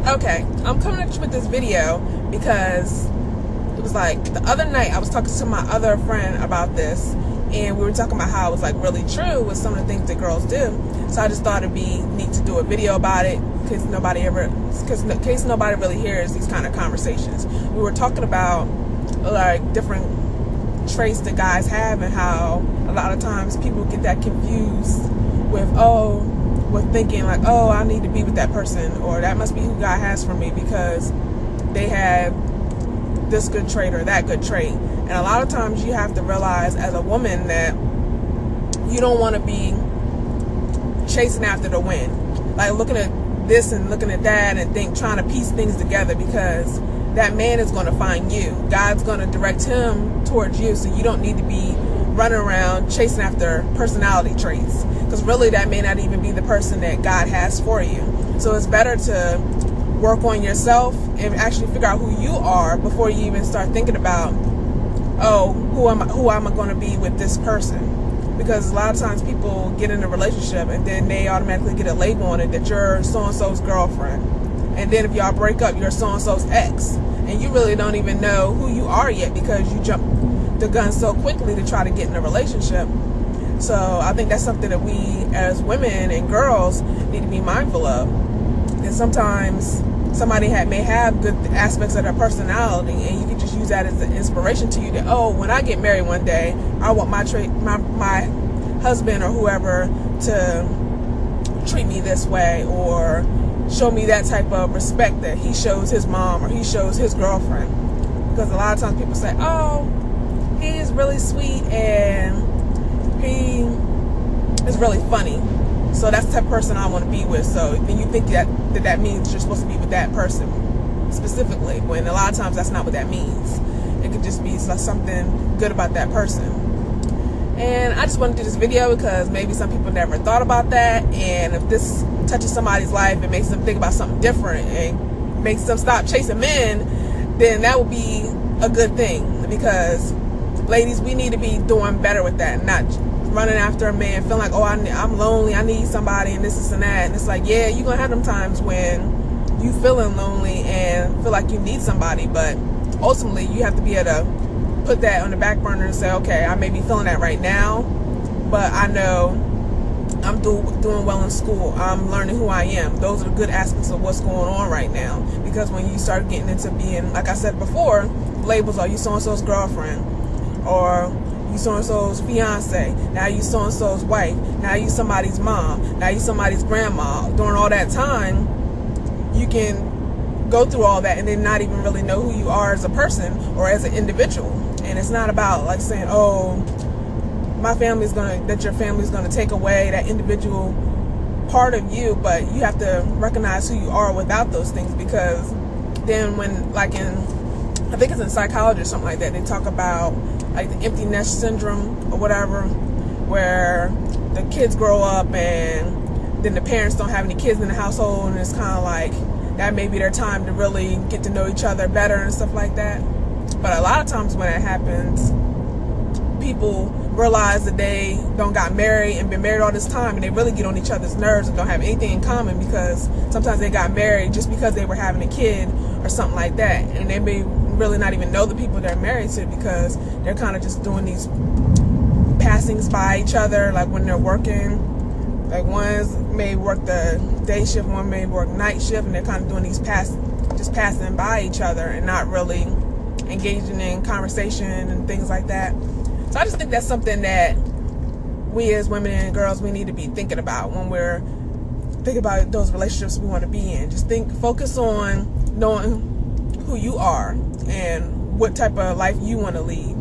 Okay, I'm coming at you with this video because it was like the other night I was talking to my other friend about this, and we were talking about how it was like really true with some of the things that girls do. So I just thought it'd be neat to do a video about it in case nobody really hears these kind of conversations. We were talking about like different traits that guys have and how a lot of times people get that confused with thinking like, oh, I need to be with that person, or that must be who God has for me because they have this good trait or that good trait. And a lot of times you have to realize as a woman that you don't want to be chasing after the wind, like looking at this and looking at that and trying to piece things together, because that man is going to find you. God's going to direct him towards you, so you don't need to be running around chasing after personality traits, because really that may not even be the person that God has for you. So it's better to work on yourself and actually figure out who you are before you even start thinking about, oh, who am I going to be with this person? Because a lot of times people get in a relationship and then they automatically get a label on it that you're so-and-so's girlfriend. And then if y'all break up, you're so-and-so's ex. And you really don't even know who you are yet because you jumped the gun so quickly to try to get in a relationship. So I think that's something that we as women and girls need to be mindful of. And sometimes somebody may have good aspects of their personality, and you can just use that as an inspiration to you that, oh, when I get married one day, I want my husband or whoever to treat me this way, or show me that type of respect that he shows his mom or he shows his girlfriend. Because a lot of times people say, oh, he is really sweet and he is really funny, so that's the type of person I want to be with. So then you think that means you're supposed to be with that person specifically, when a lot of times that's not what that means. It could just be something good about that person. And I just want to do this video because maybe some people never thought about that, and if this touches somebody's life and makes them think about something different and makes them stop chasing men, then that would be a good thing. Because ladies, we need to be doing better with that, not running after a man feeling like, oh, I'm lonely, I need somebody, and this and that. And it's like, yeah, you're gonna have them times when you feeling lonely and feel like you need somebody, but ultimately you have to be able to put that on the back burner and say, okay, I may be feeling that right now, but I know I'm doing well in school, I'm learning who I am. Those are the good aspects of what's going on right now. Because when you start getting into being, like I said before, labels are you so-and-so's girlfriend, or you so-and-so's fiance, now you so-and-so's wife, now you somebody's mom, now you somebody's grandma. During all that time, you can go through all that and then not even really know who you are as a person or as an individual. And it's not about like saying, oh, that your family's gonna take away that individual part of you, but you have to recognize who you are without those things. Because then when, like I think it's in psychology or something like that, they talk about like the empty nest syndrome or whatever, where the kids grow up and then the parents don't have any kids in the household, and it's kind of like that may be their time to really get to know each other better and stuff like that. But a lot of times when that happens, people realize that they don't got married and been married all this time, and they really get on each other's nerves and don't have anything in common, because sometimes they got married just because they were having a kid or something like that, and they may really not even know the people they're married to, because they're kind of just doing these passings by each other, like when they're working. Like one may work the day shift, one may work night shift, and they're kind of doing these just passing by each other and not really engaging in conversation and things like that. So I just think that's something that we as women and girls, we need to be thinking about when we're thinking about those relationships we want to be in. Just focus on knowing who you are and what type of life you want to lead.